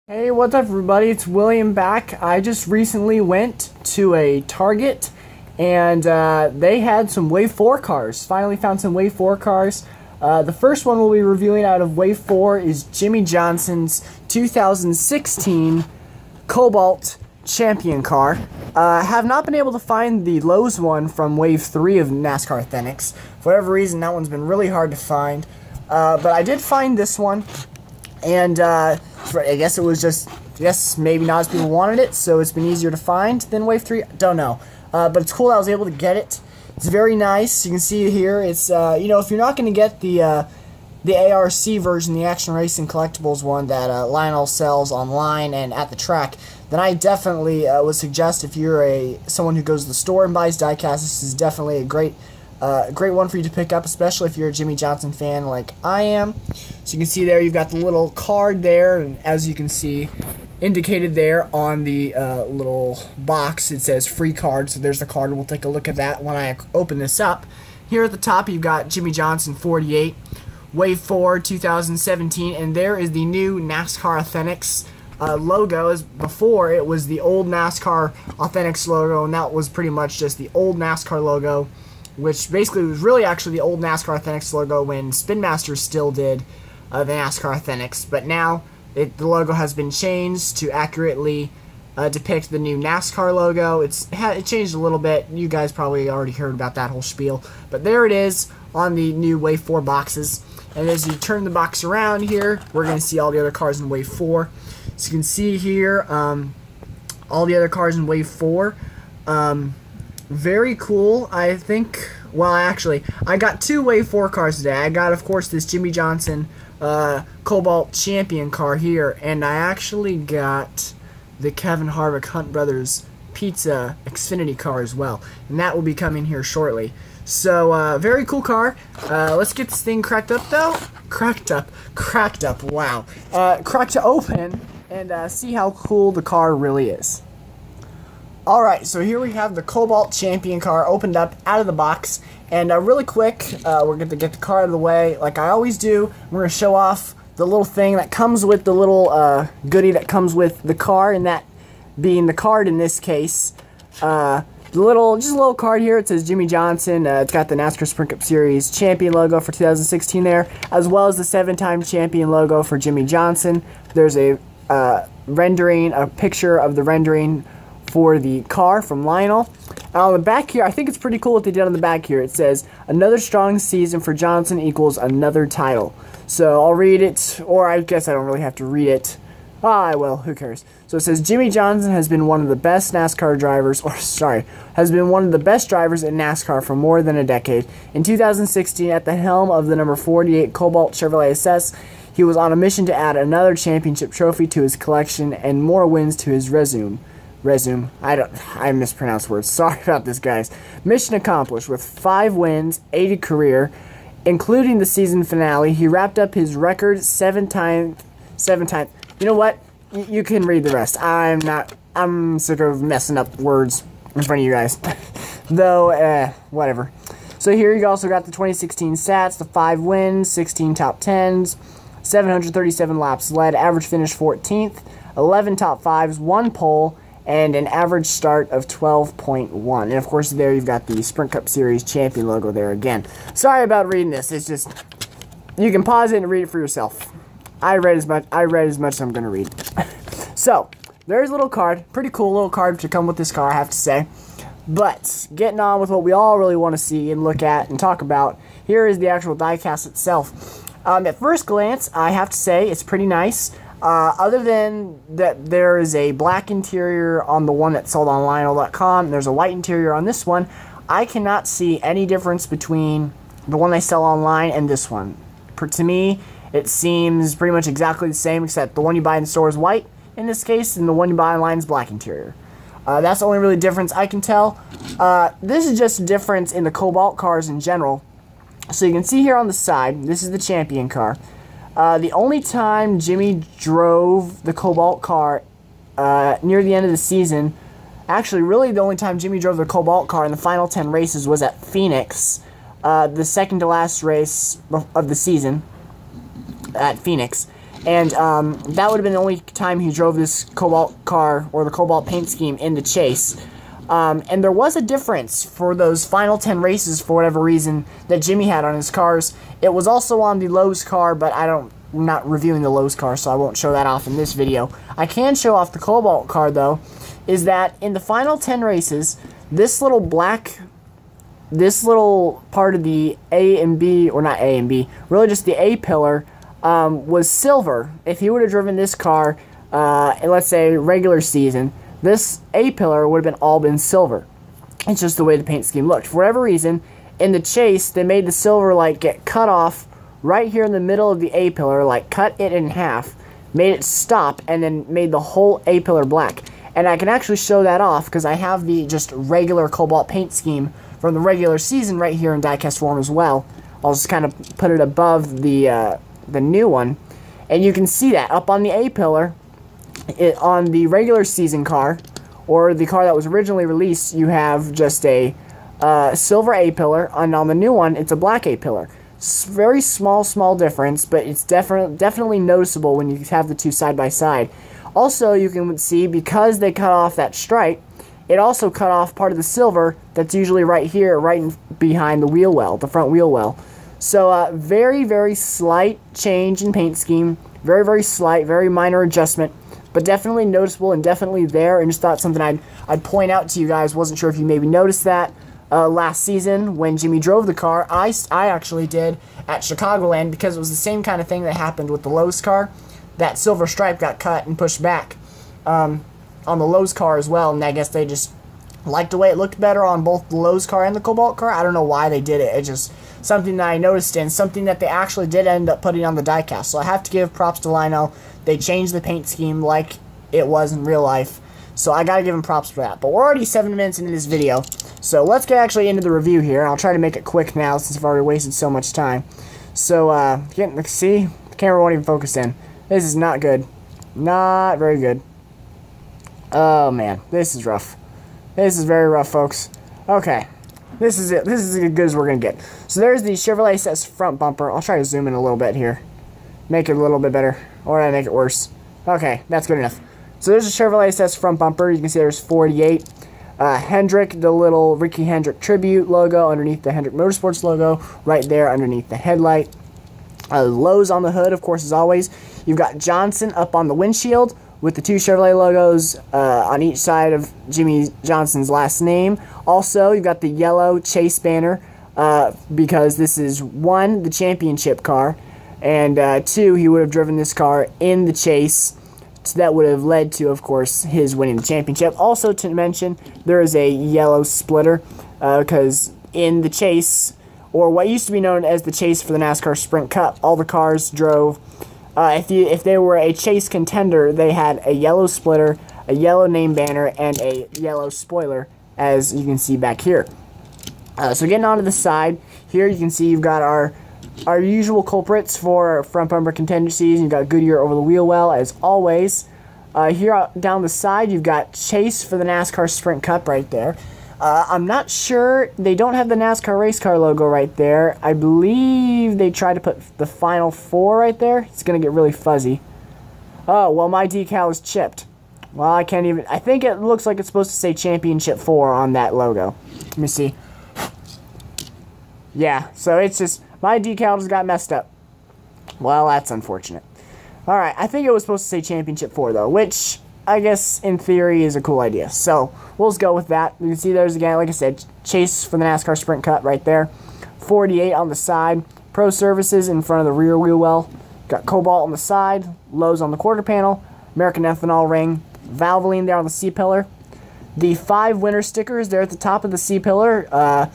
Hey, what's up everybody? It's William back. I just recently went to a Target and they had some Wave 4 cars. Finally found some Wave 4 cars. The first one we'll be reviewing out of Wave 4 is Jimmie Johnson's 2016 Kobalt Champion car. Have not been able to find the Lowe's one from Wave 3 of NASCAR Authentics. For whatever reason, that one's been really hard to find. But I did find this one. And I guess it was just, maybe not as people wanted it, so it's been easier to find than Wave 3. Don't know. But it's cool I was able to get it. It's very nice. You can see here, it's, if you're not going to get the ARC version, the Action Racing Collectibles one that Lionel sells online and at the track, then I definitely would suggest if you're someone who goes to the store and buys diecast, this is definitely a great one for you to pick up, especially if you're a Jimmie Johnson fan like I am. So you can see there, you've got the little card there, and as you can see, indicated there on the little box, it says free card, so there's the card. We'll take a look at that when I open this up. Here at the top, you've got Jimmie Johnson 48, Wave 4 2017, and there is the new NASCAR Authentics logo. As before, it was the old NASCAR Authentics logo, and that was pretty much just the old NASCAR logo, which basically was really actually the old NASCAR Authentics logo when Spin Master still did the NASCAR Authentics. But now the logo has been changed to accurately depict the new NASCAR logo. It changed a little bit. You guys probably already heard about that whole spiel. But there it is on the new Wave 4 boxes. And as you turn the box around here, we're going to see all the other cars in Wave 4. So you can see here all the other cars in Wave 4. Very cool, I think. Well, actually, I got two Wave 4 cars today. I got, of course, this Jimmie Johnson Kobalt Champion car here, and I actually got the Kevin Harvick Hunt Brothers Pizza Xfinity car as well, and that will be coming here shortly. So, very cool car. Let's get this thing cracked up, though. Cracked up, wow. Cracked open, and see how cool the car really is. Alright, so here we have the Kobalt Champion car opened up out of the box, and really quick, we're going to get the car out of the way like I always do. We're going to show off the little thing that comes with the little goodie that comes with the car, and that being the card in this case. Just a little card here. It says Jimmie Johnson. It's got the NASCAR Sprint Cup Series Champion logo for 2016 there, as well as the 7-time champion logo for Jimmie Johnson. There's a picture of the rendering for the car from Lionel. On the back here, I think it's pretty cool what they did on the back here. It says, another strong season for Johnson equals another title. So I'll read it, or I guess I don't really have to read it. I will, who cares? So it says, Jimmie Johnson has been one of the best NASCAR drivers, has been one of the best drivers in NASCAR for more than a decade. In 2016, at the helm of the number 48 Kobalt Chevrolet SS, he was on a mission to add another championship trophy to his collection and more wins to his resume. I mispronounced words. Sorry about this, guys. Mission accomplished with 5 wins, 80 career, including the season finale. He wrapped up his record 7 times. You know what? You can read the rest. I'm sick of messing up words in front of you guys. Though, whatever. So here you also got the 2016 stats, the 5 wins, 16 top 10s, 737 laps led, average finish 14th, 11 top 5s, 1 pole, and an average start of 12.1. And of course there you've got the Sprint Cup Series Champion logo there again. Sorry about reading this. It's just, you can pause it and read it for yourself. I read as much as I'm going to read. So, there's a little card. Pretty cool little card to come with this car, I have to say. But, getting on with what we all really want to see and look at and talk about, here is the actual diecast itself. At first glance, I have to say it's pretty nice. Other than that, there is a black interior on the one that's sold on Lionel.com. There's a white interior on this one. I cannot see any difference between the one they sell online and this one. To me, it seems pretty much exactly the same, except the one you buy in the store is white in this case, and the one you buy online is black interior. That's the only really difference I can tell. This is just a difference in the Kobalt cars in general. So you can see here on the side, this is the Champion car. The only time Jimmie drove the Kobalt car near the end of the season, actually really the only time Jimmie drove the Kobalt car in the final 10 races was at Phoenix, the second to last race of the season at Phoenix. And that would have been the only time he drove this Kobalt car, or the Kobalt paint scheme, in the chase. And there was a difference for those final 10 races, for whatever reason, that Jimmie had on his cars. It was also on the Lowe's car, but I'm not reviewing the Lowe's car, so I won't show that off in this video. I can show off the Kobalt car, though, is that in the final 10 races, this little part of the A and B, or not A and B, really just the A pillar, was silver. If he would have driven this car, in, let's say, regular season, this A pillar would have all been silver. It's just the way the paint scheme looked. For whatever reason, in the chase, they made the silver like get cut off right here in the middle of the A pillar, like cut it in half, made it stop, and then made the whole A pillar black. And I can actually show that off because I have the just regular Kobalt paint scheme from the regular season right here in diecast form as well. I'll just kind of put it above the new one, and you can see that up on the A pillar. On the regular season car, or the car that was originally released, you have just a silver A pillar, and on the new one, it's a black A pillar. Very small difference, but it's definitely noticeable when you have the two side by side. Also, you can see, because they cut off that stripe, it also cut off part of the silver that's usually right here, behind the wheel well, the front wheel well. So, very slight change in paint scheme. Very slight, very minor adjustment, but definitely noticeable and definitely there, and just thought something I'd point out to you guys. Wasn't sure if you maybe noticed that last season when Jimmie drove the car. I actually did at Chicagoland, because it was the same kind of thing that happened with the Lowe's car. That silver stripe got cut and pushed back on the Lowe's car as well, and I guess they just liked the way it looked better on both the Lowe's car and the Kobalt car. I don't know why they did it. It's just something that I noticed, and something that they actually did end up putting on the diecast. So I have to give props to Lionel. They changed the paint scheme like it was in real life. So I gotta give him props for that. But we're already 7 minutes into this video, so let's get actually into the review here. I'll try to make it quick now since I've already wasted so much time. So, see? The camera won't even focus in. This is not good. Not very good. Oh, man. This is rough. This is very rough, folks. Okay. This is it. This is as good as we're going to get. So there's the Chevrolet SS front bumper. I'll try to zoom in a little bit here. Make it a little bit better. Or did I make it worse? Okay, that's good enough. So there's a Chevrolet SS front bumper. You can see there's 48. Hendrick, the little Ricky Hendrick tribute logo underneath the Hendrick Motorsports logo. Right there underneath the headlight. Lowe's on the hood, of course, as always. You've got Johnson up on the windshield with the two Chevrolet logos on each side of Jimmie Johnson's last name. Also, you've got the yellow chase banner because this is, 1, the championship car, and 2, he would have driven this car in the chase. So that would have led to, of course, his winning the championship. Also, to mention, there is a yellow splitter because in the chase, or what used to be known as the chase for the NASCAR Sprint Cup, all the cars drove. If they were a chase contender, they had a yellow splitter, a yellow name banner, and a yellow spoiler, as you can see back here. So getting onto the side, here you can see you've got our usual culprits for front bumper contingencies. You've got Goodyear over the wheel well, as always. Here down the side, you've got Chase for the NASCAR Sprint Cup right there. I'm not sure. They don't have the NASCAR race car logo right there. I believe they tried to put the Final Four right there. It's going to get really fuzzy. Oh, well, my decal is chipped. Well, I can't even... I think it looks like it's supposed to say Championship 4 on that logo. Let me see. Yeah, so it's just... My decal just got messed up. Well, that's unfortunate. Alright, I think it was supposed to say Championship 4, though, which... I guess, in theory, is a cool idea. So, we'll just go with that. You can see there's, again, like I said, Chase for the NASCAR Sprint Cup right there. 48 on the side. Pro Services in front of the rear wheel well. Got Kobalt on the side. Lowe's on the quarter panel. American Ethanol ring. Valvoline there on the C-pillar. The 5 winner stickers there at the top of the C-pillar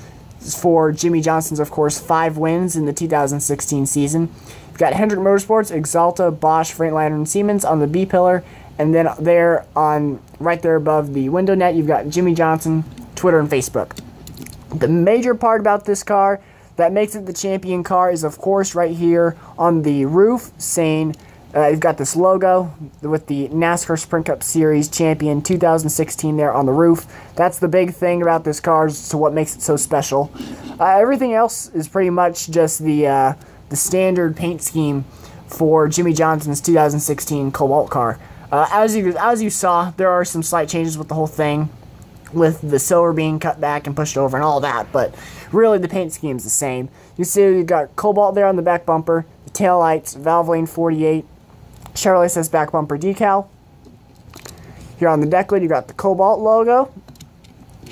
for Jimmie Johnson's, of course, 5 wins in the 2016 season. You've got Hendrick Motorsports, Axalta, Bosch, Freightliner, and Siemens on the B-pillar. And then there right there above the window net, you've got Jimmie Johnson, Twitter, and Facebook. The major part about this car that makes it the champion car is, of course, right here on the roof, saying you've got this logo with the NASCAR Sprint Cup Series Champion 2016 there on the roof. That's the big thing about this car, so what makes it so special. Everything else is pretty much just the standard paint scheme for Jimmie Johnson's 2016 Kobalt car. As you saw, there are some slight changes with the whole thing, with the silver being cut back and pushed over and all that, but really the paint scheme is the same. You see you got Kobalt there on the back bumper, the tail lights, Valvoline 48, Chevrolet says back bumper decal. Here on the deck lid you got the Kobalt logo,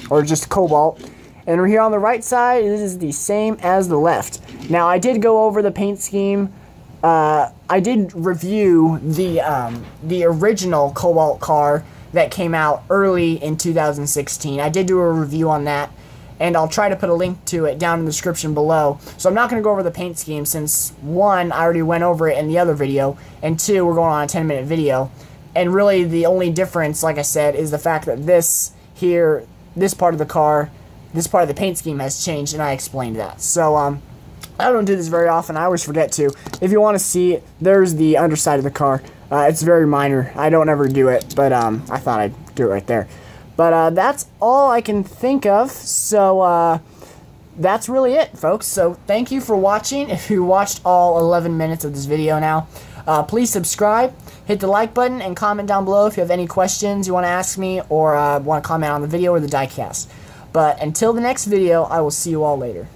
or just Kobalt. And here on the right side, it is the same as the left. Now I did go over the paint scheme. I did review the original Kobalt car that came out early in 2016. I did do a review on that, and I'll try to put a link to it down in the description below. So I'm not going to go over the paint scheme since, one, I already went over it in the other video, and two, we're going on a 10-minute video. And really the only difference, like I said, is the fact that this part of the car, this part of the paint scheme has changed, and I explained that. So, I don't do this very often. I always forget to. If you want to see it, there's the underside of the car. It's very minor. I don't ever do it, but I thought I'd do it right there. But that's all I can think of. So that's really it, folks. So thank you for watching. If you watched all 11 minutes of this video now, please subscribe, hit the like button, and comment down below if you have any questions you want to ask me or want to comment on the video or the diecast. But until the next video, I will see you all later.